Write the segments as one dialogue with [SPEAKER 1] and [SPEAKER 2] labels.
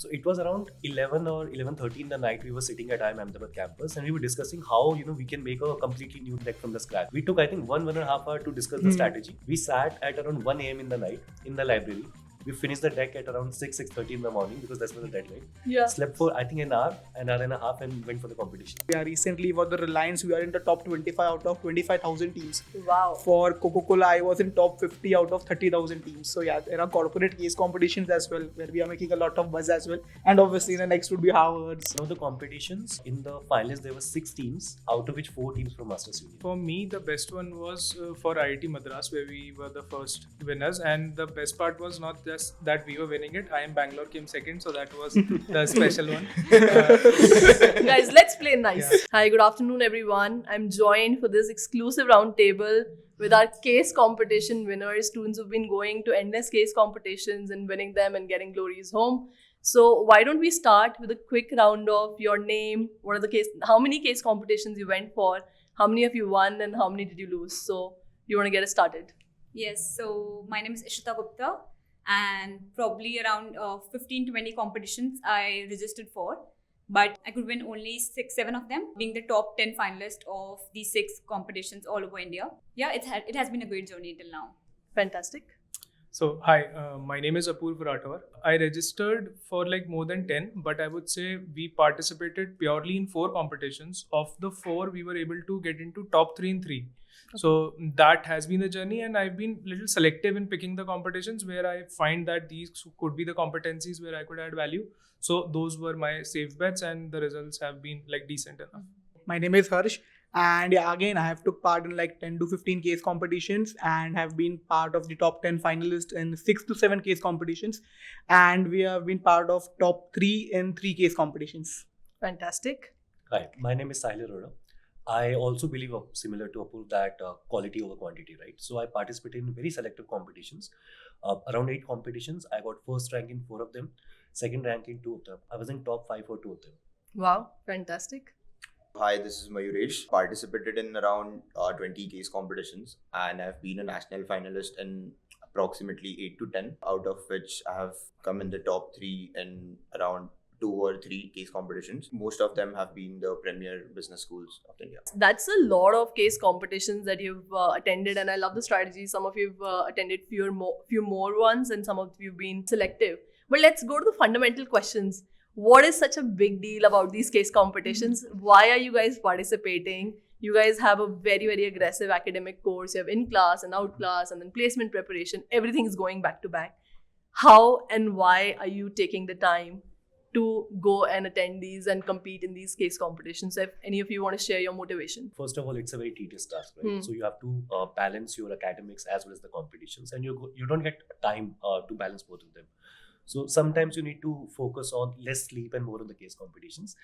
[SPEAKER 1] So it was around 11 or 11:30 in the night. We were sitting at IIM Ahmedabad campus and we were discussing how we can make a completely new deck from the scratch. We took I think one and a half hour to discuss the strategy. We sat at around 1 a.m. in the night in the library. We finished the deck at around 6:30 in the morning because that's when the deadline.
[SPEAKER 2] Yeah.
[SPEAKER 1] Slept for I think an hour and a half, and went for the competition.
[SPEAKER 3] Yeah, recently for the Reliance, we are in the top 25 out of 25,000 teams.
[SPEAKER 2] Wow.
[SPEAKER 3] For Coca-Cola, I was in top 50 out of 30,000 teams. So yeah, there are corporate case competitions as well, where we are making a lot of buzz as well. And obviously the next would be Harvard's.
[SPEAKER 1] Some of the competitions in the finalists, there were 6 teams, out of which 4 teams from Masters Union.
[SPEAKER 4] For me, the best one was for IIT Madras, where we were the first winners. And the best part was not just that we were winning it. IIM Bangalore came second, so that was the special one.
[SPEAKER 2] Guys, let's play nice.
[SPEAKER 4] Yeah.
[SPEAKER 2] Hi, good afternoon, everyone. I'm joined for this exclusive roundtable with our case competition winners, students who've been going to endless case competitions and winning them and getting glories home. So why don't we start with a quick round of your name, how many case competitions you went for, how many of you won, and how many did you lose? So you want to get us started?
[SPEAKER 5] Yes, so my name is Ishita Gupta, and probably around 15 to 20 competitions I registered for, but I could win only 6-7 of them, being the top 10 finalist of these 6 competitions all over India. Yeah, it has been a great journey till now.
[SPEAKER 2] Fantastic.
[SPEAKER 4] So, hi, my name is Apurv Rathore. I registered for like more than 10, but I would say we participated purely in 4 competitions. Of the 4, we were able to get into top 3 in 3. So that has been the journey, and I've been a little selective in picking the competitions where I find that these could be the competencies where I could add value. So those were my safe bets, and the results have been like decent enough.
[SPEAKER 3] My name is Harsh, and yeah, again I have took part in like 10 to 15 case competitions and have been part of the top 10 finalists in 6 to 7 case competitions, and we have been part of top 3 in 3 case competitions.
[SPEAKER 2] Fantastic.
[SPEAKER 1] Hi, my name is Sahil Arora. I also believe, similar to Apurv, that quality over quantity, right? So I participated in very selective competitions. Around 8 competitions, I got first rank in 4 of them, second rank in 2 of them. I was in top 5 for 2 of them.
[SPEAKER 2] Wow, fantastic.
[SPEAKER 6] Hi, this is Mayuresh. Participated in around 20 case competitions, and I've been a national finalist in approximately 8 to 10, out of which I have come in the top 3 in around 2 or 3 case competitions. Most of them have been the premier business schools of India.
[SPEAKER 2] That's a lot of case competitions that you've attended, and I love the strategy. Some of you've attended few more ones, and some of you've been selective. But let's go to the fundamental questions. What is such a big deal about these case competitions? Why are you guys participating? You guys have a very, very aggressive academic course. You have in-class and out-class and then placement preparation. Everything is going back to back. How and why are you taking the time to go and attend these and compete in these case competitions? If any of you want to share your motivation.
[SPEAKER 1] First of all, it's a very tedious task, right? So you have to balance your academics as well as the competitions, and you don't get time to balance both of them. So sometimes you need to focus on less sleep and more on the case competitions.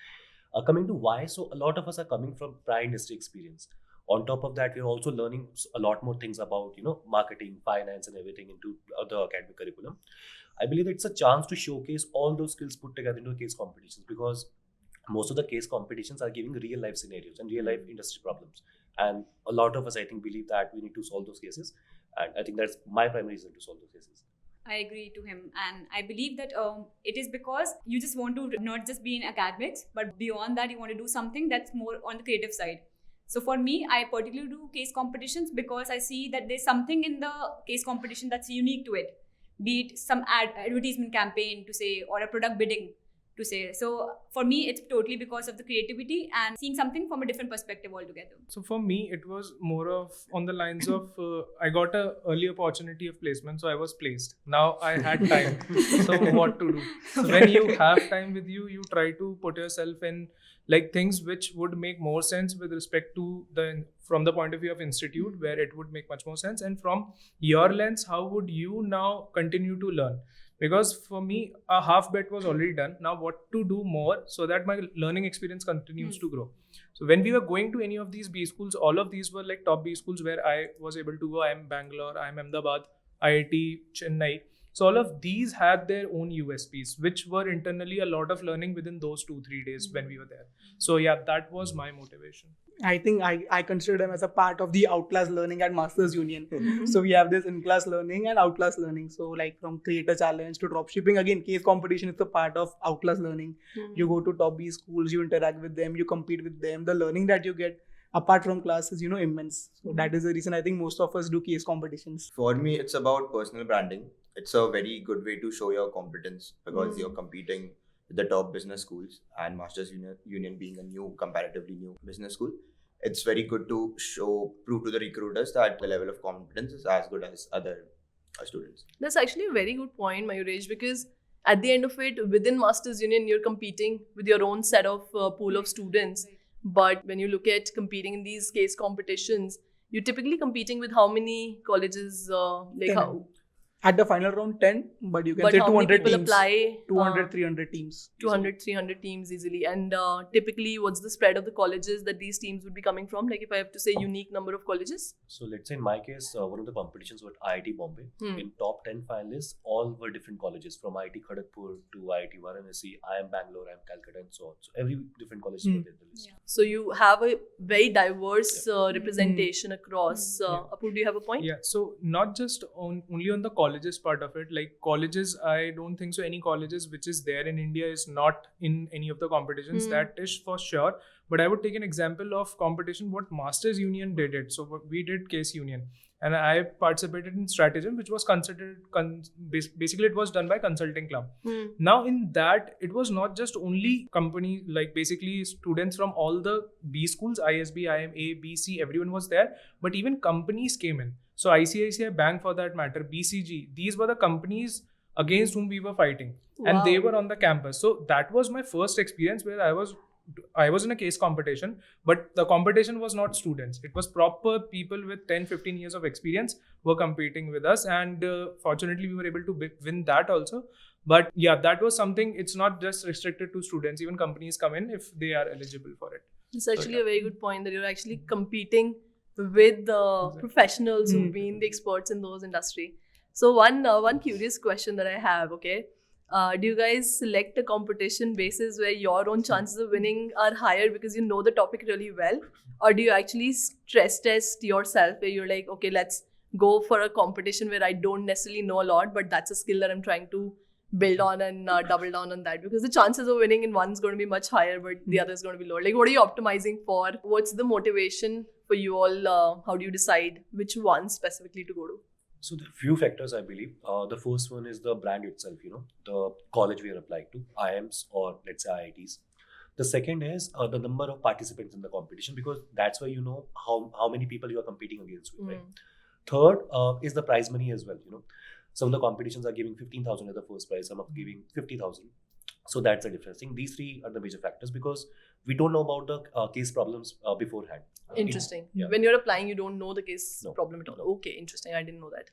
[SPEAKER 1] Coming to why, so a lot of us are coming from prior industry experience. On top of that, we're also learning a lot more things about marketing, finance, and everything into the academic curriculum. I believe it's a chance to showcase all those skills put together into case competitions, because most of the case competitions are giving real life scenarios and real life industry problems. And a lot of us, I think, believe that we need to solve those cases. And I think that's my primary reason to solve those cases.
[SPEAKER 5] I agree to him, and I believe that it is because you just want to not just be in academics, but beyond that you want to do something that's more on the creative side. So for me, I particularly do case competitions because I see that there's something in the case competition that's unique to it, be it some advertisement campaign to say, or a product bidding to say. So for me, it's totally because of the creativity and seeing something from a different perspective altogether.
[SPEAKER 4] So for me, it was more of on the lines of I got an early opportunity of placement, so I was placed. Now I had time. So what to do? So when you have time with you, you try to put yourself in like things which would make more sense with respect to from the point of view of institute, where it would make much more sense. And from your lens, how would you now continue to learn? Because for me, a half bet was already done. Now what to do more so that my learning experience continues to grow. So when we were going to any of these B schools, all of these were like top B schools where I was able to go. IIM Bangalore, IIM Ahmedabad, IIT Chennai. So all of these had their own USPs, which were internally a lot of learning within those 2-3 days when we were there. So yeah, that was my motivation.
[SPEAKER 3] I think I consider them as a part of the outclass learning at Masters Union. So we have this in-class learning and outclass learning. So like from creator challenge to dropshipping, again, case competition is a part of outclass learning. You go to top B schools, you interact with them, you compete with them. The learning that you get apart from class is, immense. So that is the reason I think most of us do case competitions.
[SPEAKER 6] For me, it's about personal branding. It's a very good way to show your competence because you're competing with the top business schools, and Masters Union being a comparatively new business school. It's very good to prove to the recruiters that the level of competence is as good as other students.
[SPEAKER 2] That's actually a very good point, Mayuresh, because at the end of it, within Masters Union, you're competing with your own set of pool of students. But when you look at competing in these case competitions, you're typically competing with how many colleges?
[SPEAKER 3] At the final round, 10, but you can say
[SPEAKER 2] how
[SPEAKER 3] 200
[SPEAKER 2] many people
[SPEAKER 3] teams.
[SPEAKER 2] apply?
[SPEAKER 3] 200, 300 teams.
[SPEAKER 2] 200, 300 teams easily. And typically, what's the spread of the colleges that these teams would be coming from? Like if I have to say unique number of colleges?
[SPEAKER 1] So let's say in my case, one of the competitions was IIT Bombay. In top 10 finalists, all were different colleges from IIT Kharagpur to IIT Varanasi, IIM Bangalore, IIM Calcutta, and so on. So every different college was there in the list.
[SPEAKER 2] So you have a very diverse representation across. Apu, do you have a point?
[SPEAKER 4] Yeah, so not just only on the colleges part of it, like colleges, I don't think so any colleges which is there in India is not in any of the competitions, that is for sure. But I would take an example of competition what Masters Union did it. So we did Case Union and I participated in Strategism, which was considered, basically it was done by Consulting Club. Now in that, it was not just only company, like basically students from all the B schools, ISB, IIM, A, B, C, everyone was there, but even companies came in. So ICICI Bank for that matter, BCG, these were the companies against whom we were fighting. And they were on the campus. So that was my first experience where I was in a case competition, but the competition was not students. It was proper people with 10-15 years of experience were competing with us. And fortunately, we were able to win that also. But yeah, that was something, it's not just restricted to students. Even companies come in if they are eligible for it.
[SPEAKER 2] It's actually a very good point that you're actually competing with the professionals who've been the experts in those industry. So one curious question that I have, okay, do you guys select a competition basis where your own chances of winning are higher because you know the topic really well, or do you actually stress test yourself where you're like, okay, let's go for a competition where I don't necessarily know a lot, but that's a skill that I'm trying to build on and double down on that, because the chances of winning in one's going to be much higher but the other is going to be lower. Like, what are you optimizing for? What's the motivation for you all? How do you decide which one specifically to go to?
[SPEAKER 1] So there are few factors, I believe. The first one is the brand itself, the college we are applying to, IIMs or let's say IITs. The second is the number of participants in the competition, because that's where you know how many people you are competing against with, right? Third is the prize money as well, Some of the competitions are giving 15,000 as the first prize, some are giving 50,000. So that's the difference. I think these three are the major factors because we don't know about the case problems beforehand.
[SPEAKER 2] Interesting. When you're applying, you don't know the case problem at all. Okay, interesting. I didn't know that.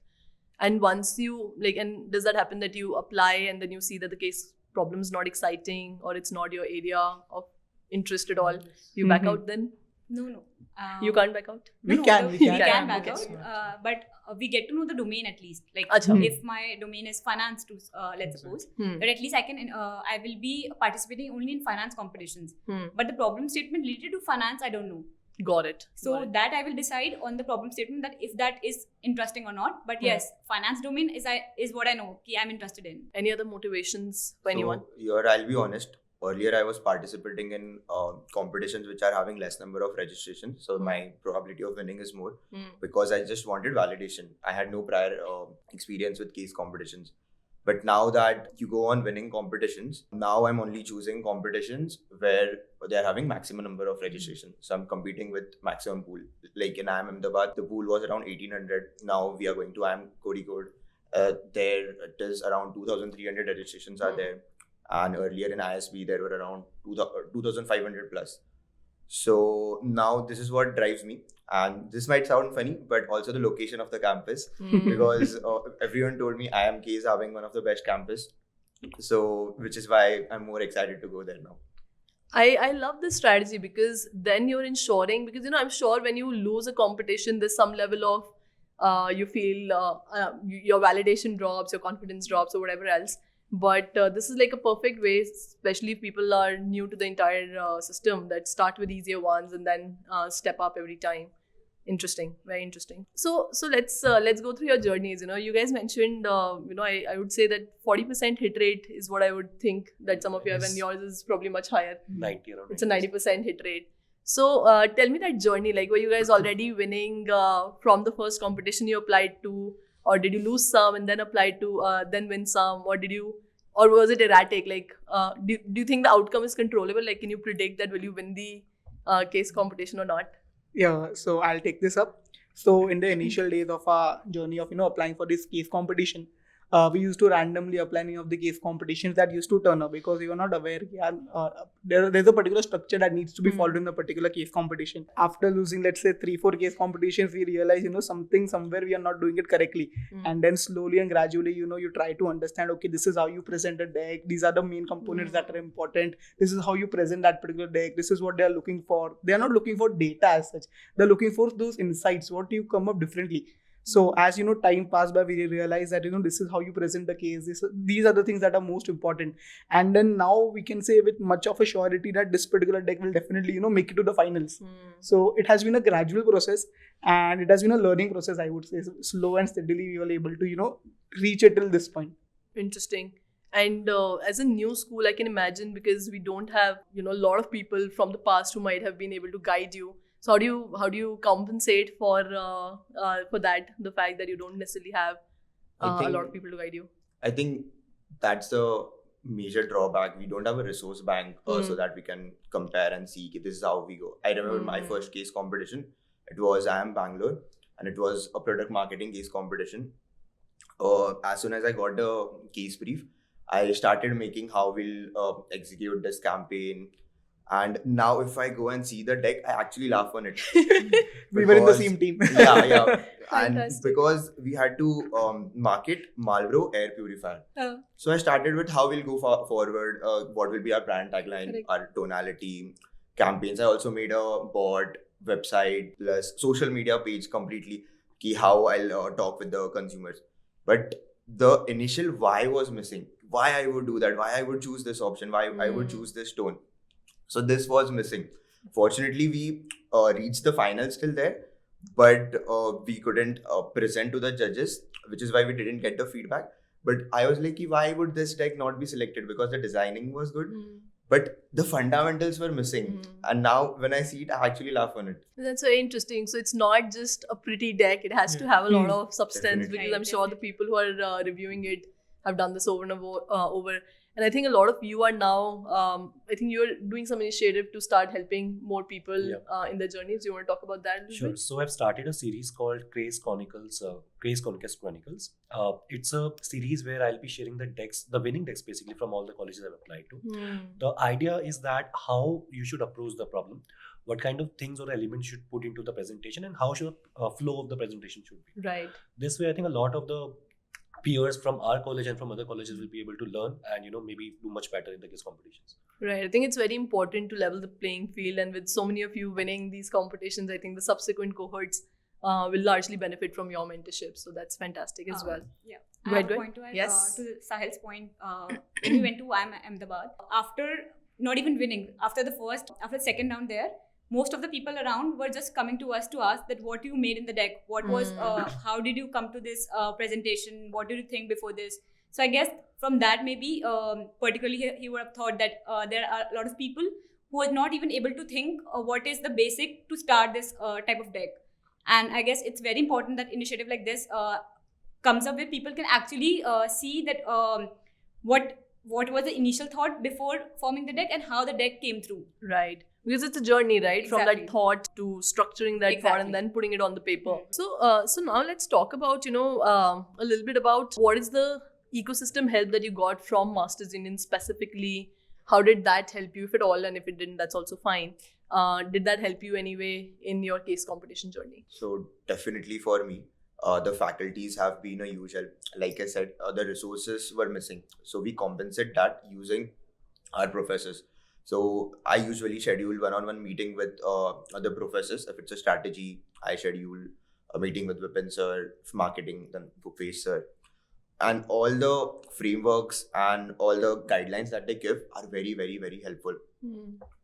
[SPEAKER 2] And once you, and does that happen that you apply and then you see that the case problem is not exciting or it's not your area of interest at all, you back out then?
[SPEAKER 5] No.
[SPEAKER 2] You can't back out?
[SPEAKER 3] We
[SPEAKER 5] We
[SPEAKER 3] can
[SPEAKER 5] back out, but we get to know the domain at least. Like if my domain is finance, let's suppose, that at least I will be participating only in finance competitions. But the problem statement related to finance, I don't know.
[SPEAKER 2] Got it.
[SPEAKER 5] So that I will decide on the problem statement that if that is interesting or not. But yes, finance domain is what I know. I'm interested in.
[SPEAKER 2] Any other motivations for anyone?
[SPEAKER 6] Here, I'll be honest. Earlier, I was participating in competitions which are having less number of registrations. So my probability of winning is more because I just wanted validation. I had no prior experience with case competitions. But now that you go on winning competitions, now I'm only choosing competitions where they're having maximum number of registrations. So I'm competing with maximum pool. Like in IIM Ahmedabad, the pool was around 1,800. Now we are going to IIM Cohort. There it is around 2,300 registrations are there. And earlier in ISB, there were around 2,500 plus. So now this is what drives me. And this might sound funny, but also the location of the campus. Because everyone told me IIMK is having one of the best campus. So, which is why I'm more excited to go there now.
[SPEAKER 2] I love this strategy because then you're ensuring, because I'm sure when you lose a competition, there's some level of you feel your validation drops, your confidence drops, or whatever else. But this is like a perfect way, especially if people are new to the entire system, that start with easier ones and then step up every time. Interesting, very interesting. So let's go through your journeys. You guys mentioned I would say that 40% hit rate is what I would think that some of you have, and yours is probably much higher.
[SPEAKER 1] 90 around.
[SPEAKER 2] It's a 90% hit rate. So tell me that journey. Like, were you guys already winning from the first competition you applied to, or did you lose some and then apply to then win some, or was it erratic? Like, do you think the outcome is controllable? Like, can you predict that will you win the case competition or not?
[SPEAKER 3] Yeah, so I'll take this up. So in the initial days of our journey of applying for this case competition, we used to randomly apply any of the case competitions that used to turn up, because we were not aware there's a particular structure that needs to be followed in a particular case competition. After losing, let's say, 3-4 case competitions, we realize something somewhere we are not doing it correctly. And then slowly and gradually you try to understand, okay, this is how you present a deck, these are the main components that are important, this is how you present that particular deck, this is what they are looking for. They are not looking for data as such, they're looking for those insights, what you come up differently. So as time passed by, we realized that this is how you present the case. These are the things that are most important. And then now we can say with much of a surety that this particular deck will definitely make it to the finals. So it has been a gradual process, and it has been a learning process, I would say. Slow and steadily we were able to reach it till this point.
[SPEAKER 2] Interesting. And as a new school, I can imagine, because we don't have a lot of people from the past who might have been able to guide you. So how do you compensate for that, the fact that you don't necessarily have a lot of people to guide you?
[SPEAKER 6] I think that's the major drawback. We don't have a resource bank so that we can compare and see this is how we go. I remember my first case competition. It was IIM Bangalore, and it was a product marketing case competition. As soon as I got the case brief, I started making how we'll execute this campaign. And now if I go and see the deck, I actually laugh on it.
[SPEAKER 3] We were in the same team.
[SPEAKER 6] Yeah. And
[SPEAKER 2] Fantastic.
[SPEAKER 6] because we had to market Marlboro air purifier. So I started with how we'll go forward, what will be our brand tagline,
[SPEAKER 2] Correct.
[SPEAKER 6] our tonality, campaigns. I also made a board, website, plus social media page completely, how I'll talk with the consumers. But the initial why was missing. Why I would do that, why I would choose this option, why I would choose this tone. So this was missing. Fortunately, we reached the finals till there, but we couldn't present to the judges, which is why we didn't get the feedback. But I was like, why would this deck not be selected? Because the designing was good, but the fundamentals were missing. And now when I see it, I actually laugh on it.
[SPEAKER 2] That's very interesting. So it's not just a pretty deck, it has to have a lot of substance.
[SPEAKER 6] Definitely.
[SPEAKER 2] Because I'm sure the people who are reviewing it have done this over and over. And I think a lot of you are now, I think you're doing some initiative to start helping more people in their journeys. Do you want to talk about that a little
[SPEAKER 1] Sure.
[SPEAKER 2] bit?
[SPEAKER 1] So I've started a series called Craze Conquest Chronicles. It's a series where I'll be sharing the winning decks basically from all the colleges I've applied to. The idea is that how you should approach the problem, what kind of things or elements should put into the presentation, and how should flow of the presentation should be.
[SPEAKER 2] Right.
[SPEAKER 1] This way, I think a lot of the peers from our college and from other colleges will be able to learn and maybe do much better in the case competitions.
[SPEAKER 2] Right. I think it's very important to level the playing field, and with so many of you winning these competitions, I think the subsequent cohorts will largely benefit from your mentorship. So that's fantastic as well.
[SPEAKER 5] Yeah.
[SPEAKER 2] Go
[SPEAKER 5] I
[SPEAKER 2] ahead,
[SPEAKER 5] have a
[SPEAKER 2] go
[SPEAKER 5] point to add
[SPEAKER 2] Yes.
[SPEAKER 5] to Sahil's point. When we went to IIM Ahmedabad, after not even winning, after the second round there, most of the people around were just coming to us to ask that what you made in the deck, what was, how did you come to this presentation, what did you think before this? So I guess from that maybe, particularly he would have thought that there are a lot of people who are not even able to think what is the basic to start this type of deck. And I guess it's very important that initiative like this comes up where people can actually see that what was the initial thought before forming the deck and how the deck came through.
[SPEAKER 2] Right. Because it's a journey, right? From
[SPEAKER 5] Exactly.
[SPEAKER 2] that thought to structuring that thought and then putting it on the paper. So now let's talk about, a little bit about what is the ecosystem help that you got from Masters Indian specifically. How did that help you, if at all? And if it didn't, that's also fine. Did that help you anyway in your case competition journey?
[SPEAKER 6] So definitely for me, the faculties have been a huge help. Like I said, the resources were missing. So we compensate that using our professors. So I usually schedule one-on-one meeting with other professors. If it's a strategy, I schedule a meeting with Vipin sir, marketing, then Bhupesh sir. And all the frameworks and all the guidelines that they give are very, very, very helpful.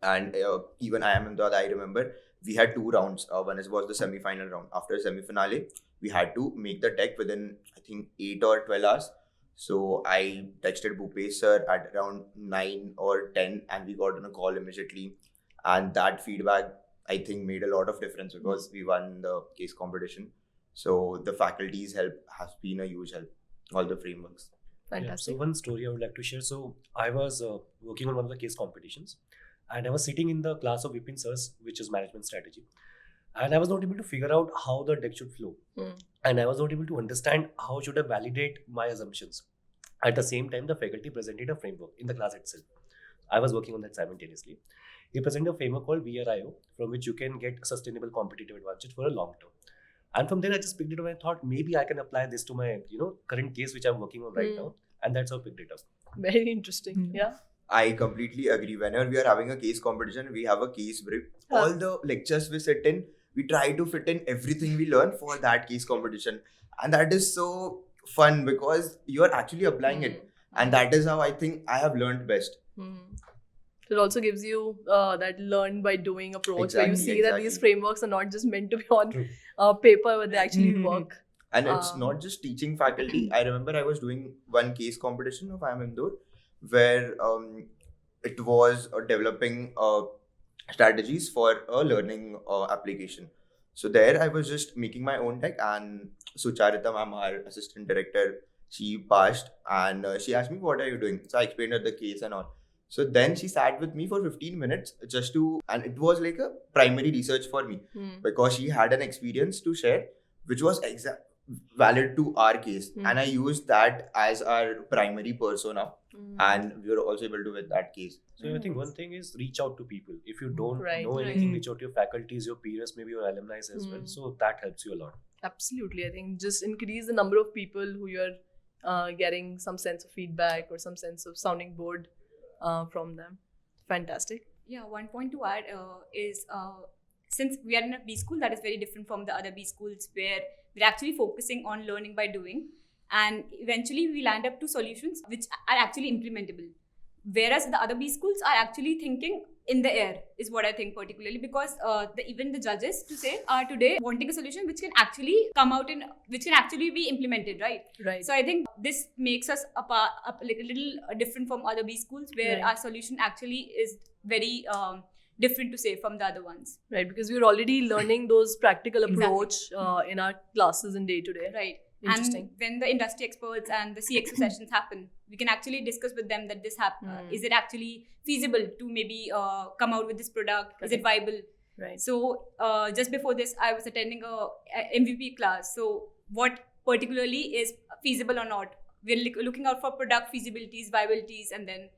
[SPEAKER 6] And even I am in the, I remember we had 2 rounds. One was the semi-final round. After semi-finale, we had to make the deck within, I think, 8 or 12 hours. So I texted Bhupesh sir at around 9 or 10 and we got on a call immediately. And that feedback, I think, made a lot of difference because we won the case competition. So the faculty's help has been a huge help. All the frameworks.
[SPEAKER 2] Fantastic.
[SPEAKER 1] So one story I would like to share. So I was working on one of the case competitions, and I was sitting in the class of Vipin sirs, which is management strategy, and I was not able to figure out how the deck should flow, and I was not able to understand how should I validate my assumptions. At the same time, the faculty presented a framework in the class itself. I was working on that simultaneously. He presented a framework called VRIO, from which you can get sustainable competitive advantage for a long term. And from there, I just picked it up and I thought maybe I can apply this to my current case which I'm working on right now, and that's how I picked it up.
[SPEAKER 2] Very interesting. Yeah.
[SPEAKER 6] I completely agree. Whenever we are having a case competition, we have a case brief. All the lectures we sit in, we try to fit in everything we learn for that case competition, and that is so fun because you are actually applying it, and that is how I think I have learned best.
[SPEAKER 2] It also gives you that learn by doing approach where you see that these frameworks are not just meant to be on paper, but they actually work.
[SPEAKER 6] And it's not just teaching faculty. I remember I was doing one case competition of IIM Indore where it was developing strategies for a learning application. So there I was just making my own deck, and Sucharita ma'am, our assistant director, she passed and she asked me, what are you doing? So I explained her the case and all. So then she sat with me for 15 minutes and it was like a primary research for me because she had an experience to share which was valid to our case. And I used that as our primary persona and we were also able to win that case.
[SPEAKER 1] So I think one thing is reach out to people. If you don't know anything, reach out to your faculties, your peers, maybe your alumni as well. So that helps you a lot.
[SPEAKER 2] Absolutely. I think just increase the number of people who you're getting some sense of feedback or some sense of sounding board from them. Fantastic.
[SPEAKER 5] Yeah, one point to add is since we are in a B school, that is very different from the other B schools where we're actually focusing on learning by doing, and eventually we land up to solutions which are actually implementable. Whereas the other B schools are actually thinking in the air, is what I think particularly, because even the judges are today wanting a solution which can actually come out which can actually be implemented, right?
[SPEAKER 2] Right.
[SPEAKER 5] So I think this makes us a little different from other B schools where our solution actually is very different to say from the other ones.
[SPEAKER 2] Right, because we're already learning those practical approach in our classes in day to day.
[SPEAKER 5] Right.
[SPEAKER 2] Interesting.
[SPEAKER 5] And when the industry experts and the CXO sessions happen, we can actually discuss with them that this is it actually feasible to maybe come out with this product? Correct. Is it viable?
[SPEAKER 2] Right.
[SPEAKER 5] So just before this, I was attending a MVP class. So what particularly is feasible or not? We're looking out for product feasibilities, viabilities, and then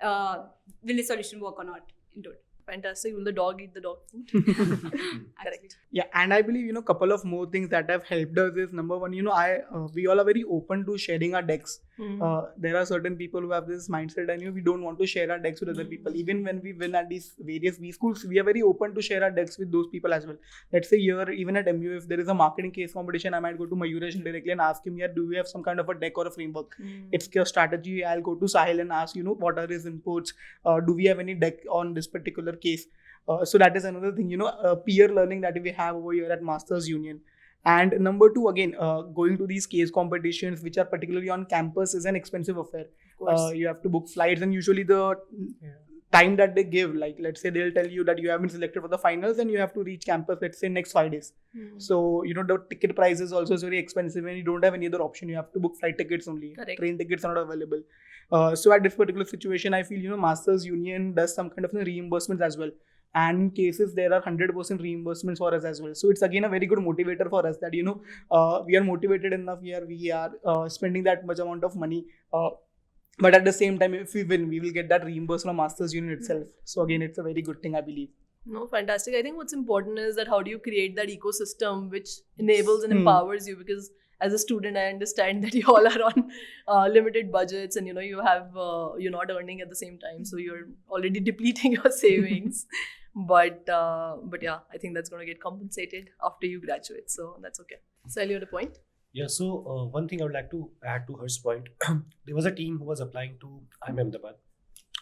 [SPEAKER 5] will the solution work or not into it.
[SPEAKER 2] Fantastic. Will the dog eat the dog food? Correct.
[SPEAKER 3] Yeah, and I believe, couple of more things that have helped us is, number one, we all are very open to sharing our decks. There are certain people who have this mindset and we don't want to share our decks with other people. Even when we win at these various B schools, we are very open to share our decks with those people as well. Let's say here, even at MU, if there is a marketing case competition, I might go to Mayuresh directly and ask him, do we have some kind of a deck or a framework? It's your strategy. I'll go to Sahil and ask, what are his inputs? Do we have any deck on this particular case? So that is another thing, peer learning that we have over here at Masters Union. And number two, again, going to these case competitions, which are particularly on campus, is an expensive affair. You have to book flights, and usually the time that they give, like let's say they'll tell you that you have been selected for the finals and you have to reach campus, let's say next 5 days. So, the ticket price is also very expensive and you don't have any other option. You have to book flight tickets only.
[SPEAKER 2] Correct.
[SPEAKER 3] Train tickets are not available. So at this particular situation, I feel, Masters Union does some kind of reimbursements as well. And in cases there are 100% reimbursements for us as well. So it's again a very good motivator for us that, we are motivated enough here. We are spending that much amount of money. But at the same time, if we win, we will get that reimbursed from Masters Union itself. So again, it's a very good thing, I believe.
[SPEAKER 2] No, fantastic. I think what's important is that how do you create that ecosystem which enables and empowers you, because as a student, I understand that you all are on limited budgets and, you have, you're not earning at the same time. So you're already depleting your savings. but yeah, I think that's going to get compensated after you graduate, so that's okay. Sal, you had a point?
[SPEAKER 1] Yeah, so one thing I would like to add to Harsh's point, there was a team who was applying to IIM Ahmedabad.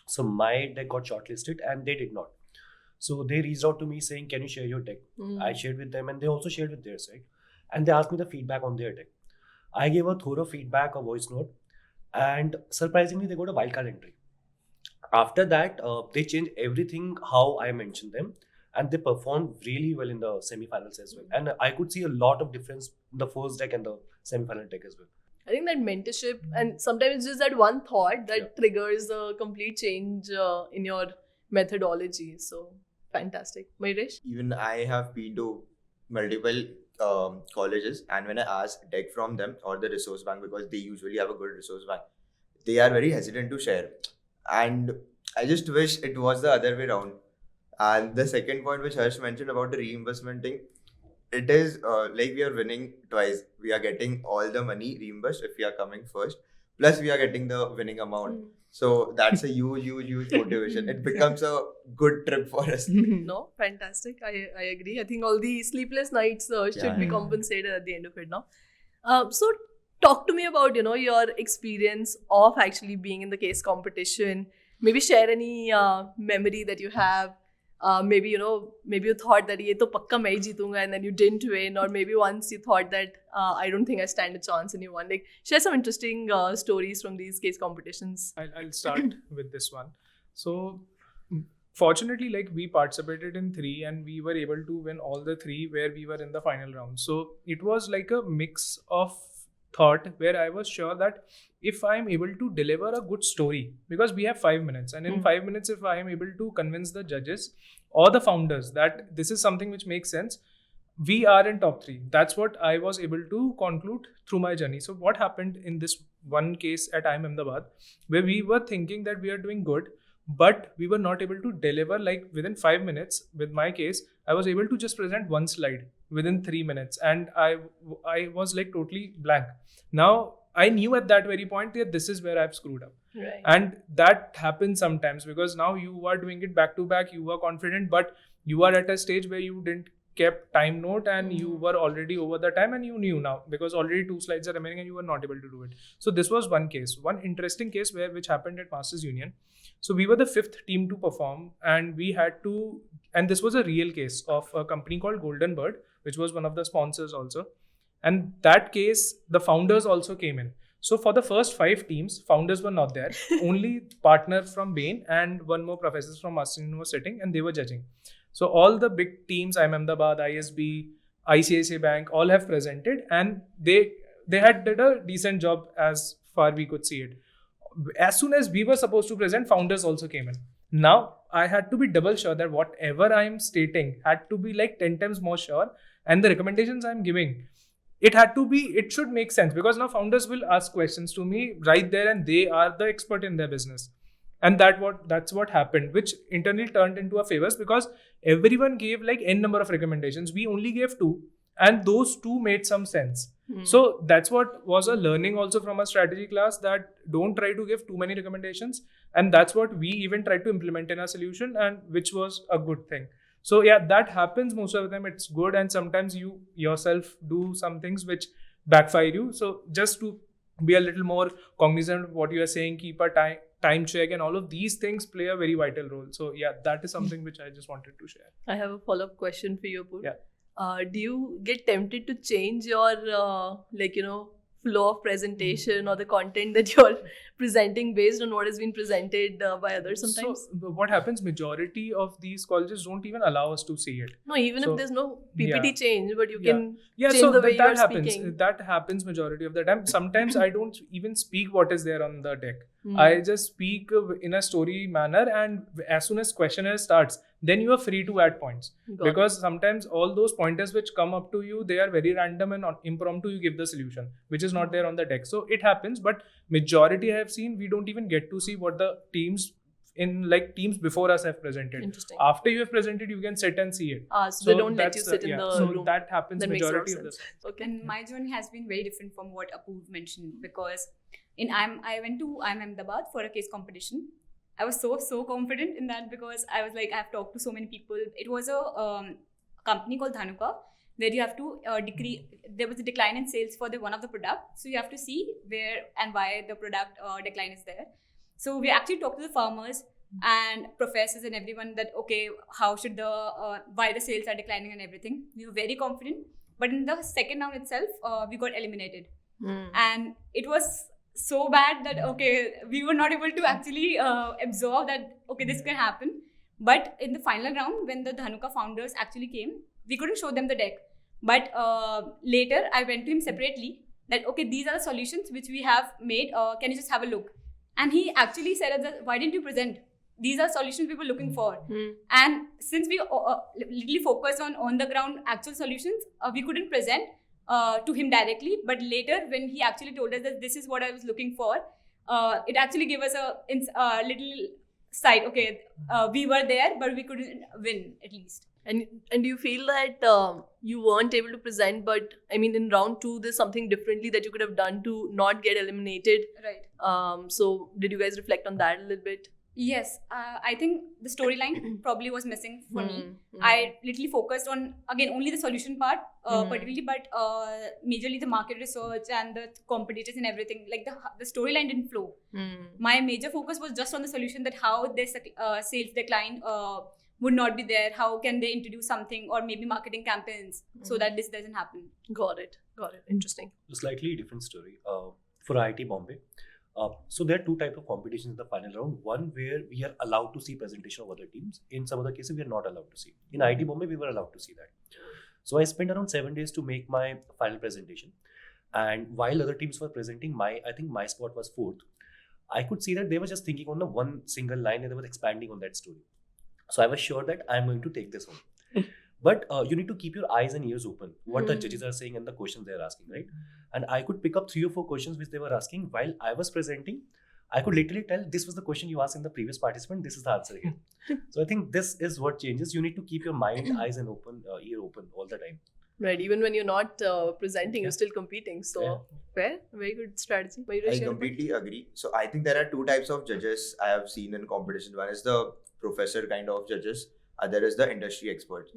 [SPEAKER 1] So my deck got shortlisted and they did not. So they reached out to me saying, can you share your deck? I shared with them and they also shared with theirs, right? And they asked me the feedback on their deck. I gave a thorough feedback, a voice note, and surprisingly, they got a wildcard entry. After that, they changed everything how I mentioned them, and they performed really well in the semi-finals as well. And I could see a lot of difference in the first deck and the semi-final deck as well.
[SPEAKER 2] I think that mentorship, and sometimes it's just that one thought that
[SPEAKER 1] Yeah.
[SPEAKER 2] triggers a complete change in your methodology. So fantastic. Mayresh?
[SPEAKER 6] Even I have been to multiple colleges, and when I ask deck from them or the resource bank, because they usually have a good resource bank, they are very hesitant to share. And I just wish it was the other way around. And the second point which Harsh mentioned about the reimbursement thing, it is like we are winning twice. We are getting all the money reimbursed if we are coming first, plus we are getting the winning amount. So that's a huge motivation. It becomes a good trip for us.
[SPEAKER 2] No, fantastic. I agree. I think all the sleepless nights should be
[SPEAKER 6] Yeah.
[SPEAKER 2] compensated at the end of it now. So talk to me about, your experience of actually being in the case competition. Maybe share any memory that you have. Maybe you thought that ye to pakka main hi jeetunga and then you didn't win, or maybe once you thought that I don't think I stand a chance and you won. Like, share some interesting stories from these case competitions.
[SPEAKER 4] I'll start with this one. So, fortunately, like, we participated in 3 and we were able to win all the 3 where we were in the final round. So it was like a mix of thought where I was sure that if I'm able to deliver a good story, because we have 5 minutes, and in 5 minutes, if I am able to convince the judges or the founders that this is something which makes sense, we are in top 3. That's what I was able to conclude through my journey. So what happened in this one case at IIM Ahmedabad, where we were thinking that we are doing good, but we were not able to deliver. Like, within 5 minutes, with my case, I was able to just present one slide within 3 minutes, and I was like totally blank. Now I knew at that very point that this is where I've screwed up.
[SPEAKER 2] Right.
[SPEAKER 4] And that happens sometimes because now you are doing it back to back, you are confident, but you are at a stage where you didn't kept time note and you were already over the time, and you knew now because already 2 slides are remaining and you were not able to do it. So this was one case, one interesting case which happened at Masters Union. So we were the 5th team to perform, and we had to, and this was a real case of a company called Golden Bird, which was one of the sponsors also. And that case, the founders also came in. So for the first 5 teams, founders were not there. Only partner from Bain and one more professor from Masters Union was sitting, and they were judging. So all the big teams, IIM Ahmedabad, ISB, ICICI Bank, all have presented, and they had did a decent job as far we could see it. As soon as we were supposed to present, founders also came in. Now I had to be double sure that whatever I'm stating had to be like 10 times more sure, and the recommendations I'm giving, it should make sense, because now founders will ask questions to me right there, and they are the expert in their business. And that's what happened, which internally turned into a favors, because everyone gave like n number of recommendations. We only gave 2, and those 2 made some sense. So that's what was a learning also from a strategy class, that don't try to give too many recommendations. And that's what we even tried to implement in our solution, and which was a good thing. So yeah, that happens most of the time. It's good, and sometimes you yourself do some things which backfire you. So just to be a little more cognizant of what you are saying, keep a time check, and all of these things play a very vital role. So yeah, that is something which I just wanted to share.
[SPEAKER 2] I have a follow-up question for you, Apur.
[SPEAKER 4] Yeah.
[SPEAKER 2] Do you get tempted to change your flow of presentation or the content that you're presenting based on what has been presented by others sometimes?
[SPEAKER 4] So what happens, majority of these colleges don't even allow us to see it.
[SPEAKER 2] No, even
[SPEAKER 4] So,
[SPEAKER 2] if there's no PPT change, but you
[SPEAKER 4] Yeah.
[SPEAKER 2] can
[SPEAKER 4] Yeah,
[SPEAKER 2] change
[SPEAKER 4] so
[SPEAKER 2] the way
[SPEAKER 4] that
[SPEAKER 2] you're
[SPEAKER 4] happens.
[SPEAKER 2] speaking.
[SPEAKER 4] That happens majority of the time. Sometimes I don't even speak what is there on the deck.
[SPEAKER 2] Hmm.
[SPEAKER 4] I just speak in a story manner, and as soon as questionnaire starts, then you are free to add points.
[SPEAKER 2] Got
[SPEAKER 4] Because sometimes all those pointers which come up to you, they are very random and impromptu. You give the solution, which is not there on the deck. So it happens, but majority I have seen, we don't even get to see what the teams before us have presented.
[SPEAKER 2] Interesting.
[SPEAKER 4] After you have presented, you can sit and see it.
[SPEAKER 2] So they don't let you
[SPEAKER 4] that's
[SPEAKER 2] sit in the
[SPEAKER 4] so
[SPEAKER 2] room.
[SPEAKER 4] that happens
[SPEAKER 2] That makes a lot
[SPEAKER 4] majority
[SPEAKER 2] of
[SPEAKER 4] of the
[SPEAKER 2] sense. Okay.
[SPEAKER 5] And my journey has been very different from what Apoorv mentioned, because I went to IIM Ahmedabad for a case competition, I was so confident in that because I was like, I've talked to so many people. It was a company called Dhanuka where you have to there was a decline in sales for one of the products. So you have to see where and why the product decline is there. So we actually talked to the farmers and professors and everyone that, okay, how should why the sales are declining and everything. We were very confident. But in the second round itself, we got eliminated. And it was so bad that, okay, we were not able to actually absorb that, okay, this can happen. But in the final round, when the Dhanuka founders actually came, we couldn't show them the deck. But later, I went to him separately that, okay, these are the solutions which we have made. Can you just have a look? And he actually said, why didn't you present? These are solutions we were looking for. And since we literally focused on the ground actual solutions, we couldn't present to him directly. But later, when he actually told us that this is what I was looking for, it actually gave us a little sight. Okay, we were there, but we couldn't win at least.
[SPEAKER 2] And do you feel that you weren't able to present, but I mean, in round 2, there's something differently that you could have done to not get eliminated?
[SPEAKER 5] Right.
[SPEAKER 2] So did you guys reflect on that a little bit?
[SPEAKER 5] Yes, I think the storyline probably was missing for me. I literally focused on, again, only the solution part, particularly, but majorly the market research and the competitors and everything. Like the storyline didn't flow. My major focus was just on the solution, that how this sales decline would not be there. How can they introduce something or maybe marketing campaigns so that this doesn't happen?
[SPEAKER 2] Got it. Interesting.
[SPEAKER 1] A slightly different story. For IIT Bombay, so there are 2 types of competitions in the final round. One where we are allowed to see presentation of other teams. In some other cases, we are not allowed to see. In IIT Bombay, we were allowed to see that. So I spent around 7 days to make my final presentation. And while other teams were presenting, I think my spot was 4th. I could see that they were just thinking on the one single line and they were expanding on that story. So I was sure that I'm going to take this home. But you need to keep your eyes and ears open, what the judges are saying and the questions they're asking, right? And I could pick up 3 or 4 questions which they were asking while I was presenting. I could literally tell, this was the question you asked in the previous participant, this is the answer here. So I think this is what changes. You need to keep your mind, eyes and ear open all the time.
[SPEAKER 2] Right, even when you're not presenting, you're still competing. So fair, very good strategy.
[SPEAKER 6] I completely agree. So I think there are 2 types of judges I have seen in competition. One is the professor kind of judges. Other is the industry expert.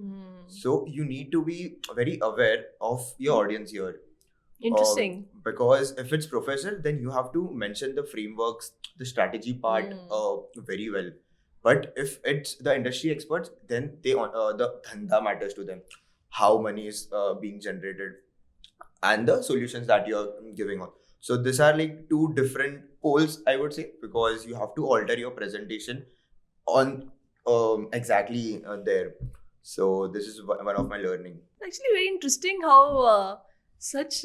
[SPEAKER 6] So you need to be very aware of your audience here.
[SPEAKER 2] Interesting.
[SPEAKER 6] Because if it's professor, then you have to mention the frameworks, the strategy part very well. But if it's the industry experts, then the dhanda matters to them. How money is being generated and the solutions that you're giving on. So these are like 2 different poles, I would say, because you have to alter your presentation on exactly there. So this is one of my learning.
[SPEAKER 2] Actually, very interesting how such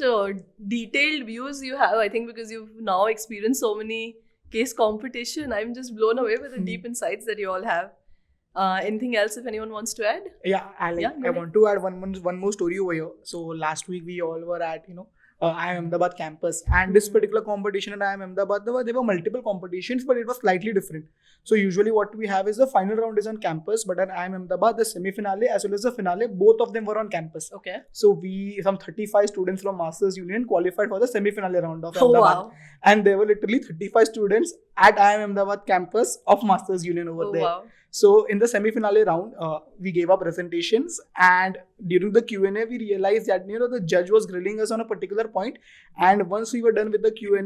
[SPEAKER 2] detailed views you have. I think because you've now experienced so many case competition, I'm just blown away with the deep insights that you all have. Anything else if anyone wants to add?
[SPEAKER 3] Yeah, I want to add one more story over here. So last week we all were at IIM Ahmedabad campus, and this particular competition at IIM Ahmedabad, there were multiple competitions, but it was slightly different. So usually what we have is the final round is on campus, but at IIM Ahmedabad, the semi-finale as well as the finale, both of them were on campus.
[SPEAKER 2] Okay.
[SPEAKER 3] So some 35 students from Masters Union qualified for the semi-finale round of Ahmedabad.
[SPEAKER 2] Wow.
[SPEAKER 3] And there were literally 35 students at IIM Ahmedabad campus of Masters Union over there.
[SPEAKER 2] Wow.
[SPEAKER 3] So in the semi-finale round, we gave our presentations, and during the Q&A, we realized that the judge was grilling us on a particular point. And once we were done with the Q&A,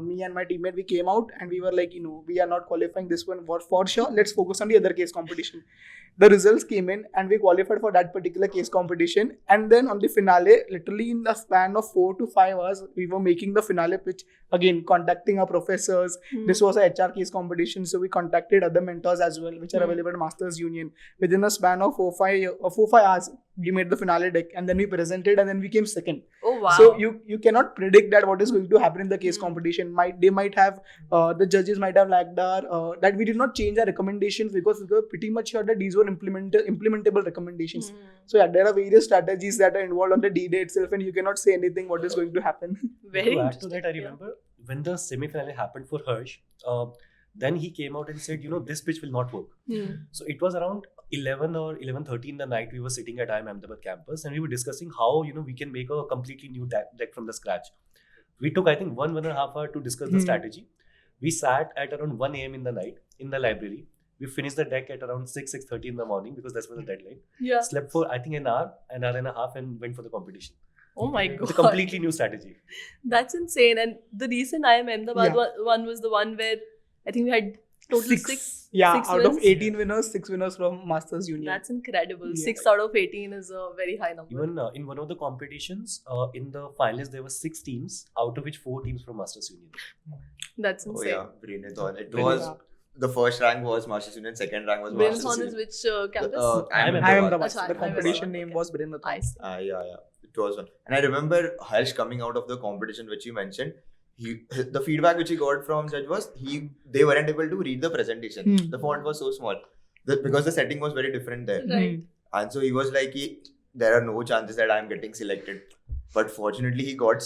[SPEAKER 3] me and my teammate, we came out and we were like, we are not qualifying this one for sure. Let's focus on the other case competition. The results came in and we qualified for that particular case competition. And then on the finale, literally in the span of 4 to 5 hours, we were making the finale pitch. Again, contacting our professors. This was a HR case competition. So we contacted other mentors as well, which are available at Masters Union. Within a span of 4-5 hours, we made the finale deck and then we presented and then we came second.
[SPEAKER 2] Oh, wow.
[SPEAKER 3] So you cannot predict that what is going to happen in the case competition. They might have, the judges might have lagged our, that we did not change our recommendations because we were pretty much sure that these were implementable recommendations. So yeah, there are various strategies that are involved on the D-Day itself, and you cannot say anything what is going to happen.
[SPEAKER 2] Very
[SPEAKER 1] to add to that, I remember when the semi-finale happened for Harsh, then he came out and said, this pitch will not work. So it was around 11 or 11:30 in the night. We were sitting at IIM Ahmedabad campus and we were discussing how we can make a completely new deck from the scratch. We took, I think, 1.5 hours to discuss the strategy. We sat at around 1 a.m. in the night in the library. We finished the deck at around 6:30 in the morning because that's was the deadline.
[SPEAKER 2] Yeah.
[SPEAKER 1] Slept for I think an hour and a half, and went for the competition.
[SPEAKER 2] Oh my
[SPEAKER 4] With a
[SPEAKER 2] god.
[SPEAKER 1] With a completely new strategy.
[SPEAKER 2] That's insane. And the recent IIM Ahmedabad one was the one where I think we had total six.
[SPEAKER 3] Yeah,
[SPEAKER 2] six
[SPEAKER 3] out
[SPEAKER 2] wins.
[SPEAKER 3] of 18 winners, 6 winners from Masters Union.
[SPEAKER 2] That's incredible.
[SPEAKER 3] Yeah.
[SPEAKER 2] 6 out of 18 is a very high number.
[SPEAKER 1] Even in one of the competitions, in the finalists, there were 6 teams, out of which 4 teams from Masters Union.
[SPEAKER 2] That's
[SPEAKER 6] Oh
[SPEAKER 2] insane.
[SPEAKER 6] yeah, Brainathon. It
[SPEAKER 1] Brainathon.
[SPEAKER 6] was the first rank was Masters Union, second rank was
[SPEAKER 2] Brainathon
[SPEAKER 6] Masters
[SPEAKER 2] is
[SPEAKER 6] Union.
[SPEAKER 2] which campus?
[SPEAKER 3] Ahmedabad.
[SPEAKER 2] Achha,
[SPEAKER 3] The competition
[SPEAKER 2] Ahmedabad.
[SPEAKER 3] name
[SPEAKER 2] Okay.
[SPEAKER 3] was Brainathon.
[SPEAKER 2] I see.
[SPEAKER 6] Yeah. It was one. And I remember Harsh coming out of the competition which you mentioned. The feedback which he got from judge was they weren't able to read the presentation.
[SPEAKER 3] Hmm.
[SPEAKER 6] The font was so small because the setting was very different there.
[SPEAKER 2] Right.
[SPEAKER 6] And so he was like, there are no chances that I'm getting selected. But fortunately, he got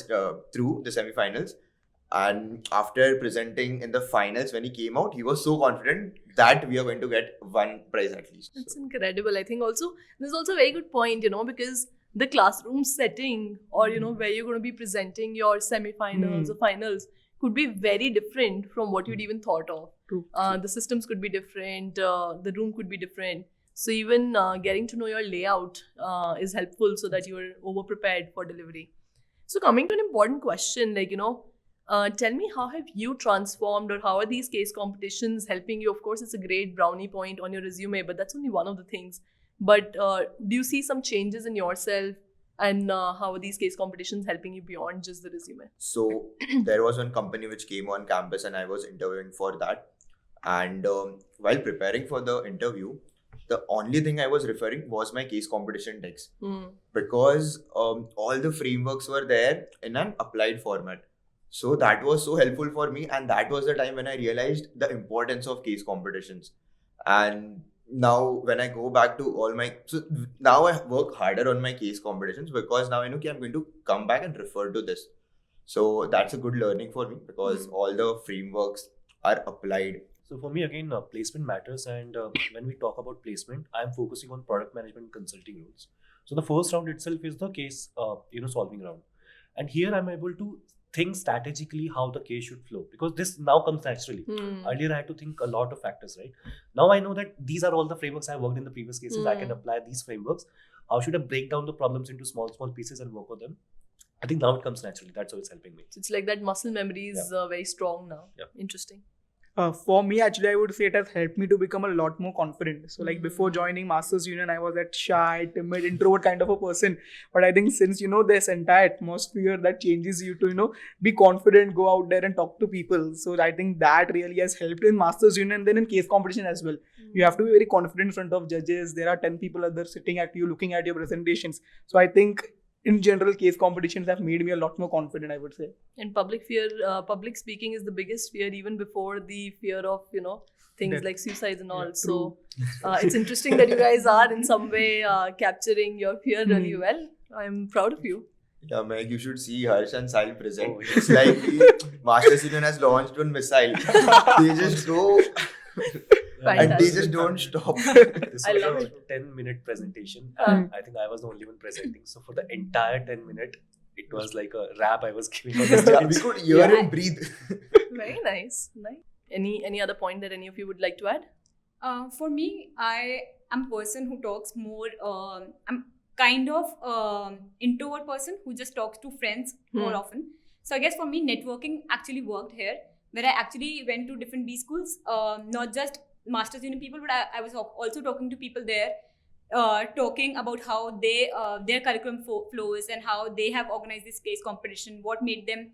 [SPEAKER 6] through the semi-finals. And after presenting in the finals, when he came out, he was so confident that we are going to get one prize at least.
[SPEAKER 2] That's incredible. I think also there's also a very good point, because the classroom setting or where you're going to be presenting your semi-finals or finals could be very different from what you'd even thought of.
[SPEAKER 3] True.
[SPEAKER 2] The systems could be different, the room could be different. So even getting to know your layout is helpful so that you're over prepared for delivery. So coming to an important question, tell me, how have you transformed, or how are these case competitions helping you? Of course, it's a great brownie point on your resume, but that's only one of the things. But do you see some changes in yourself, and how are these case competitions helping you beyond just the resume?
[SPEAKER 6] So there was one company which came on campus and I was interviewing for that. And while preparing for the interview, the only thing I was referring was my case competition text. Because all the frameworks were there in an applied format. So that was so helpful for me, and that was the time when I realized the importance of case competitions. And now when I go back to now I work harder on my case competitions because now I know I'm going to come back and refer to this. So that's a good learning for me because all the frameworks are applied.
[SPEAKER 1] So for me, again, placement matters. And when we talk about placement, I'm focusing on product management and consulting roles. So the first round itself is the case, solving round. And here I'm able to think strategically how the case should flow, because this now comes naturally. Earlier I had to think a lot of factors, right? Now I know that these are all the frameworks I worked in the previous cases. I can apply these frameworks. How should I break down the problems into small pieces and work on them? I think now it comes naturally. That's how it's helping me.
[SPEAKER 2] So it's like that muscle memory is very strong now.
[SPEAKER 1] Yeah.
[SPEAKER 2] Interesting.
[SPEAKER 3] For me, actually, I would say it has helped me to become a lot more confident. So, before joining Masters Union, I was that shy, timid, introvert kind of a person. But I think since, this entire atmosphere that changes you to, be confident, go out there and talk to people. So, I think that really has helped in Masters Union and then in case competition as well. You have to be very confident in front of judges. There are 10 people out there sitting at you, looking at your presentations. So, I think in general, case competitions have made me a lot more confident, I would say.
[SPEAKER 2] And public speaking is the biggest fear, even before the fear of, things
[SPEAKER 3] Death.
[SPEAKER 2] like suicides and all.
[SPEAKER 3] Yeah,
[SPEAKER 2] So it's interesting that you guys are in some way capturing your fear really well. I'm proud of you.
[SPEAKER 6] Yeah, Mahak, you should see Harsh and Sahil present.
[SPEAKER 1] Oh,
[SPEAKER 6] It's like Masters Union has launched one missile. They just go and they just don't stop.
[SPEAKER 1] This
[SPEAKER 2] I
[SPEAKER 1] was
[SPEAKER 2] love
[SPEAKER 1] a
[SPEAKER 2] it.
[SPEAKER 1] 10-minute presentation. And I think I was the only one presenting. So for the entire 10 minutes, it was like a rap I was giving on the
[SPEAKER 6] Yeah, we
[SPEAKER 1] stage.
[SPEAKER 6] could hear him breathe.
[SPEAKER 2] Very nice. Any other point that any of you would like to add?
[SPEAKER 5] For me, I am a person who talks more. I'm kind of introvert person who just talks to friends more often. So I guess for me, networking actually worked here, where I actually went to different B schools, not just Masters Union people, but I was also talking to people there, talking about how their curriculum flows and how they have organized this case competition, what made them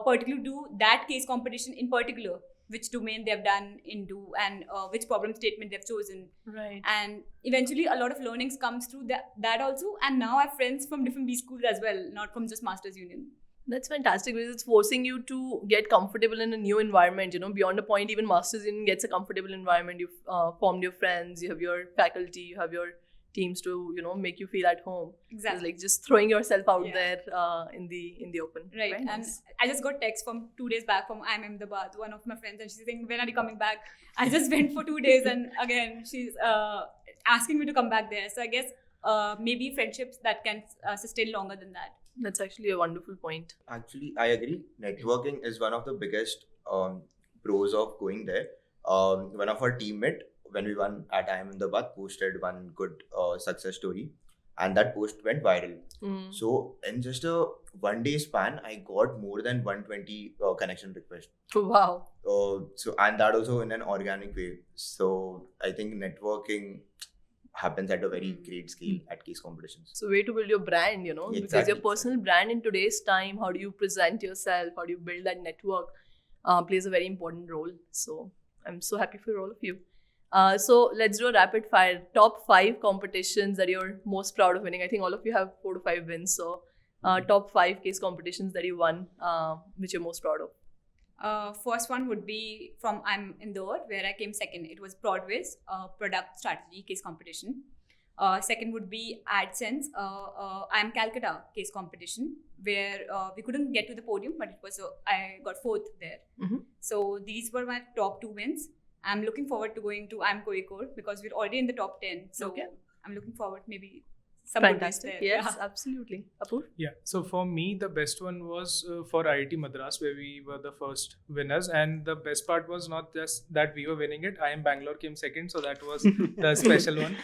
[SPEAKER 5] particularly do that case competition in particular, which domain they've done into, and which problem statement they've chosen.
[SPEAKER 2] Right.
[SPEAKER 5] And eventually a lot of learnings comes through that also. And now I have friends from different B schools as well, not from just Masters Union.
[SPEAKER 2] That's fantastic, because it's forcing you to get comfortable in a new environment. Beyond a point, even Masters Union gets a comfortable environment. You've formed your friends, you have your faculty, you have your teams to make you feel at home.
[SPEAKER 5] Exactly.
[SPEAKER 2] It's like just throwing yourself out
[SPEAKER 5] Yeah.
[SPEAKER 2] there in the open.
[SPEAKER 5] Right.
[SPEAKER 2] Very
[SPEAKER 5] And
[SPEAKER 2] nice.
[SPEAKER 5] I just got text from 2 days back from IIM Ahmedabad, one of my friends, and she's saying, when are you coming back? I just went for 2 days, and again she's asking me to come back there. So I guess maybe friendships that can sustain longer than that.
[SPEAKER 2] That's actually a wonderful point.
[SPEAKER 6] Actually, I agree. Networking is one of the biggest pros of going there. one of our teammate, when we won at IIM Ahmedabad, posted one good success story, and that post went viral. So in just a 1 day span, I got more than 120 connection requests.
[SPEAKER 2] Wow.
[SPEAKER 6] So and that also in an organic way. So I think networking happens at a very great scale at case competitions.
[SPEAKER 2] So way to build your brand, because
[SPEAKER 6] Exactly,
[SPEAKER 2] your personal brand in today's time, how do you present yourself, how do you build that network, plays a very important role. So I'm so happy for all of you. So let's do a rapid fire. Top 5 competitions that you're most proud of winning. I think all of you have 4 to 5 wins. So top 5 case competitions that you won, which you're most proud of.
[SPEAKER 5] First one would be from I'm Indore, where I came second. It was Broadway's product strategy case competition. Second would be AdSense. I'm Calcutta case competition, where we couldn't get to the podium, but it was I got 4th there. So these were my top 2 wins. I'm looking forward to going to Cohort because we're already in the top 10. So
[SPEAKER 2] Okay.
[SPEAKER 5] I'm looking forward maybe some good wins
[SPEAKER 2] Fantastic.
[SPEAKER 5] there.
[SPEAKER 2] Yes, absolutely. Apur?
[SPEAKER 4] Yeah, so for me, the best one was for IIT Madras, where we were the first winners. And the best part was not just that we were winning it. IIM Bangalore came second, so that was the special one.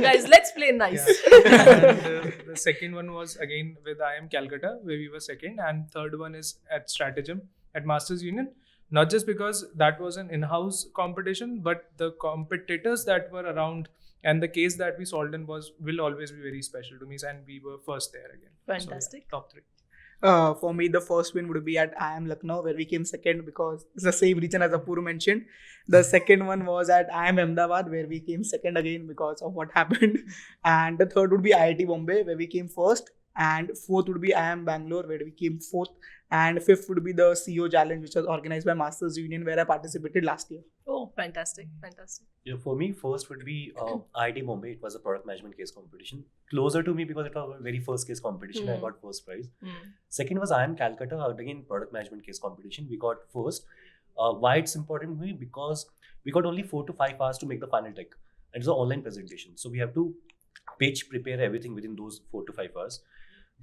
[SPEAKER 2] Guys, let's play nice.
[SPEAKER 4] And the second one was again with IIM Calcutta, where we were second. And third one is at Strategem at Masters Union. Not just because that was an in-house competition, but the competitors that were around and the case that we solved in will always be very special to me, and we were first there again.
[SPEAKER 2] Fantastic.
[SPEAKER 4] So, yeah, top 3.
[SPEAKER 3] For me, the first win would be at IIM Lucknow, where we came second because it's the same region as Apuru mentioned. The second one was at IIM Ahmedabad, where we came second again because of what happened. And the third would be IIT Bombay, where we came first. And fourth would be IIM Bangalore, where we came fourth. And fifth would be the CEO Challenge, which was organized by Masters Union, where I participated last year.
[SPEAKER 2] Oh, fantastic. Fantastic.
[SPEAKER 1] Yeah, for me, first would be IIT Bombay. It was a product management case competition. Closer to me because it was a very first case competition. I got first prize. Second was IIM Calcutta. Again, product management case competition. We got first. Why it's important to me? Because we got only 4 to 5 hours to make the final deck. And it's an online presentation. So we have to pitch, prepare everything within those 4 to 5 hours.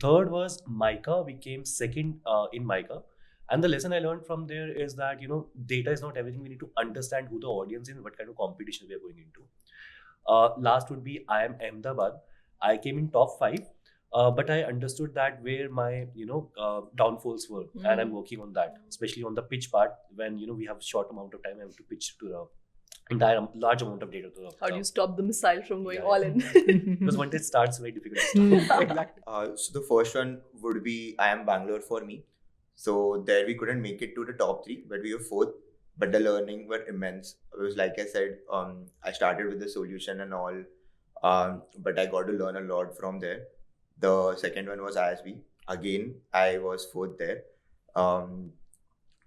[SPEAKER 1] Third was MICA. We came second in MICA. And the lesson I learned from there is that, data is not everything. We need to understand who the audience is and what kind of competition we are going into. Last would be IIM Ahmedabad. I came in top 5, but I understood that where my, downfalls were. And I'm working on that, especially on the pitch part. When, we have a short amount of time, I have to pitch to the entire large amount of data to the.
[SPEAKER 2] How do you stop the missile from going all in?
[SPEAKER 1] Because once it starts, it's very difficult to stop.
[SPEAKER 3] Exactly.
[SPEAKER 6] So the first one would be IIM Bangalore for me. So there we couldn't make it to the top 3, but we were 4th. But the learning were immense. It was like I said, I started with the solution and all, but I got to learn a lot from there. The second one was ISB. Again, I was 4th there.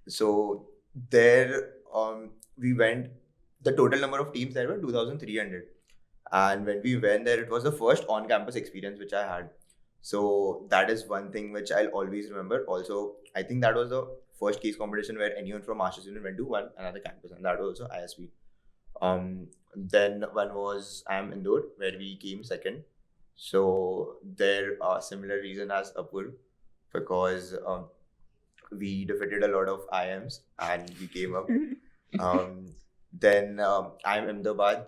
[SPEAKER 6] So there we went. The total number of teams there were 2,300. And when we went there, it was the first on-campus experience which I had. So that is one thing which I'll always remember. Also, I think that was the first case competition where anyone from Masters Union went to another campus, and that was also ISB. Then one was IIM Indore, where we came second. So there are similar reason as Apur, because we defeated a lot of IIMs and we came up. Then IIM Ahmedabad,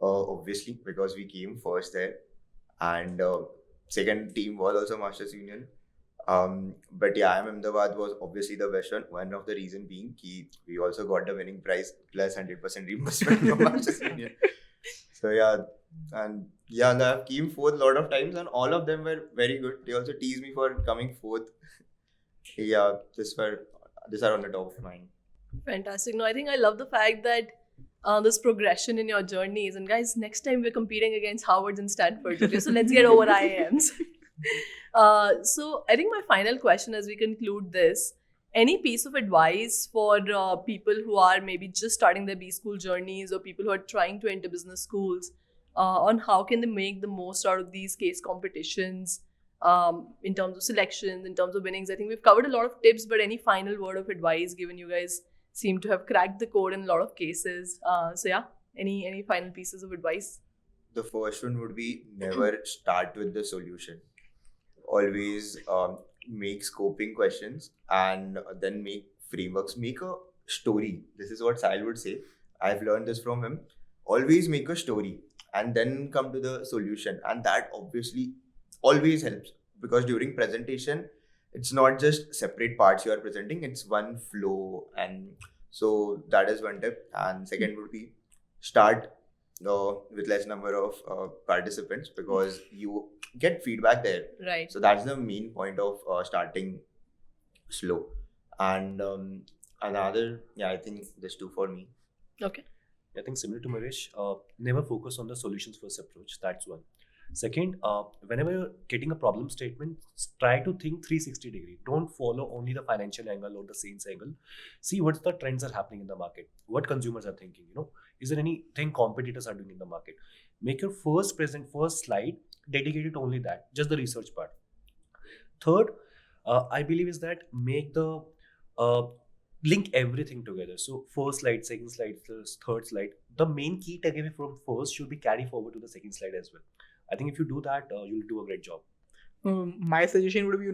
[SPEAKER 6] obviously, because we came first there, and second team was also Masters Union. But yeah, IIM Ahmedabad was obviously the best one. One of the reason being we also got the winning prize plus 100% reimbursement from Masters Union. So yeah, and I came fourth a lot of times, and all of them were very good. They also teased me for coming fourth. Yeah, these are on the top of mind.
[SPEAKER 2] Fantastic. No, I think I love the fact that this progression in your journeys. And guys, next time we're competing against Harvards and Stanfords. Okay, so let's get over IIMs. So I think my final question as we conclude this, any piece of advice for people who are maybe just starting their B school journeys or people who are trying to enter business schools on how can they make the most out of these case competitions in terms of selections, in terms of winnings? I think we've covered a lot of tips, but any final word of advice given you guys seem to have cracked the code in a lot of cases. So yeah, any final pieces of advice?
[SPEAKER 6] The first one would be never start with the solution. Always make scoping questions and then make frameworks. Make a story. This is what Sahil would say. I've learned this from him. Always make a story and then come to the solution. And that obviously always helps, because during presentation, it's not just separate parts you are presenting, it's one flow. And so that is one tip. And second would be start with less number of participants, because you get feedback there.
[SPEAKER 2] Right.
[SPEAKER 6] So that's the main point of starting slow. And another, I think there's two for me.
[SPEAKER 2] Okay.
[SPEAKER 1] I think similar to Maresh, never focus on the solutions first approach. That's one. Second, whenever you're getting a problem statement, try to think 360 degree. Don't follow only the financial angle or the sales angle. See what the trends are happening in the market, what consumers are thinking. Is there anything competitors are doing in the market? Make your first slide dedicated to only that, just the research part. Third, I believe is that make the link everything together. So first slide, second slide, third slide. The main key takeaway from first should be carry forward to the second slide as well. I think if you do that, you'll do a great job.
[SPEAKER 3] My suggestion would be,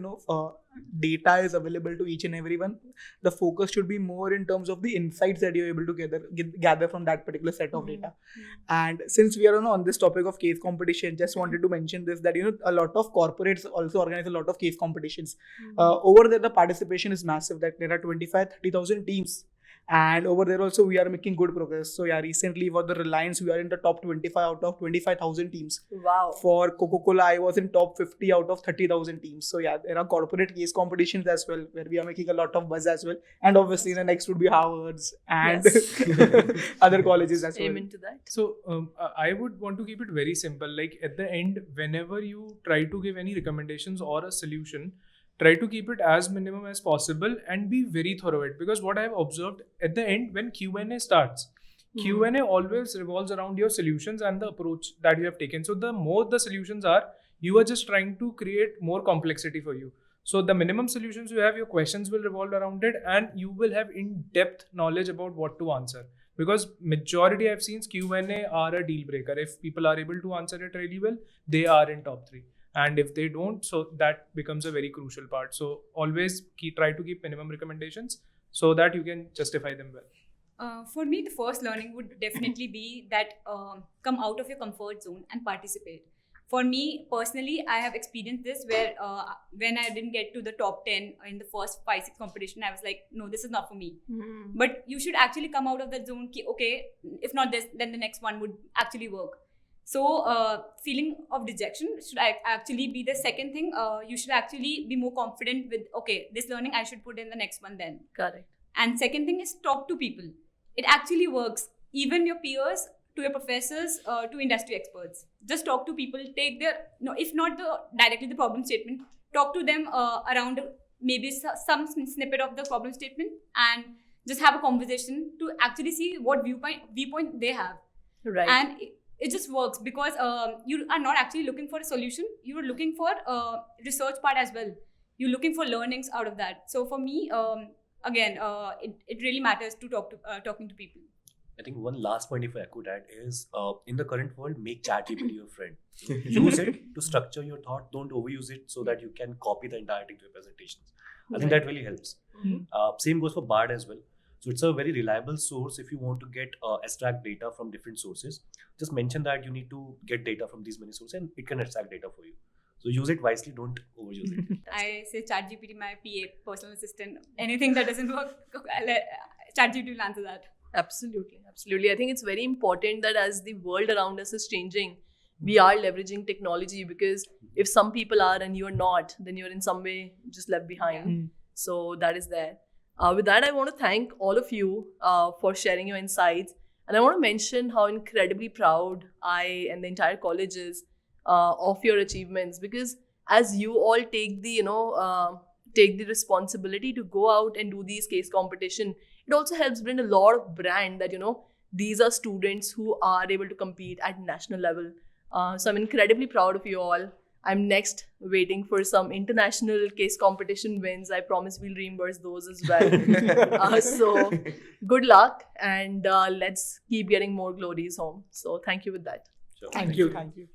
[SPEAKER 3] data is available to each and everyone. The focus should be more in terms of the insights that you're able to gather from that particular set of data. And since we are on this topic of case competition, just wanted to mention this, that a lot of corporates also organize a lot of case competitions. Over there, the participation is massive. That there are 25,000-30,000 teams. And over there also we are making good progress. So recently for the Reliance, we are in the top 25 out of 25,000 teams.
[SPEAKER 2] Wow.
[SPEAKER 3] For Coca-Cola, I was in top 50 out of 30,000 teams. So there are corporate case competitions as well, where we are making a lot of buzz as well. And obviously the next would be Harvard's and other colleges as well.
[SPEAKER 2] Amen to that.
[SPEAKER 4] So I would want to keep it very simple. Like at the end, whenever you try to give any recommendations or a solution, try to keep it as minimum as possible and be very thorough it. Because what I've observed at the end, when Q&A starts, Q&A always revolves around your solutions and the approach that you have taken. So the more the solutions are, you are just trying to create more complexity for you. So the minimum solutions you have, your questions will revolve around it, and you will have in-depth knowledge about what to answer. Because majority I've seen Q&A are a deal breaker. If people are able to answer it really well, they are in top 3. And if they don't, so that becomes a very crucial part. So always try to keep minimum recommendations so that you can justify them well.
[SPEAKER 5] For me, the first learning would definitely be that come out of your comfort zone and participate. For me personally, I have experienced this where when I didn't get to the top 10 in the first 5-6 competition, I was like, no, this is not for me. But you should actually come out of that zone. Okay, if not this, then the next one would actually work. So feeling of dejection should actually be the second thing. You should actually be more confident with, okay, this learning I should put in the next one then.
[SPEAKER 2] Correct.
[SPEAKER 5] And second thing is talk to people. It actually works. Even your peers, to your professors, to industry experts. Just talk to people, take their, if not directly the problem statement, talk to them around maybe some snippet of the problem statement, and just have a conversation to actually see what viewpoint they have.
[SPEAKER 2] Right.
[SPEAKER 5] And it just works because you are not actually looking for a solution. You are looking for research part as well. You're looking for learnings out of that. So for me, again, it really matters to talking to people.
[SPEAKER 1] I think one last point, if I could add, is in the current world, make ChatGPT your friend. Use it to structure your thought. Don't overuse it so that you can copy the entire thing to your presentations. I think that really helps. Same goes for Bard as well. So it's a very reliable source if you want to get extract data from different sources. Just mention that you need to get data from these many sources and it can extract data for you. So use it wisely, don't overuse it.
[SPEAKER 5] I say ChatGPT, my PA, personal assistant. Anything that doesn't work, ChatGPT will answer that.
[SPEAKER 2] Absolutely. I think it's very important that as the world around us is changing, we are leveraging technology, because if some people are and you're not, then you're in some way just left behind. So that is there. With that, I want to thank all of you for sharing your insights. And I want to mention how incredibly proud I and the entire college is of your achievements, because as you all take the responsibility to go out and do these case competition, it also helps bring a lot of brand that, these are students who are able to compete at national level. So I'm incredibly proud of you all. I'm next waiting for some international case competition wins. I promise we'll reimburse those as well. So good luck, and let's keep getting more glories home. So thank you with that.
[SPEAKER 1] Sure.
[SPEAKER 3] Thank you.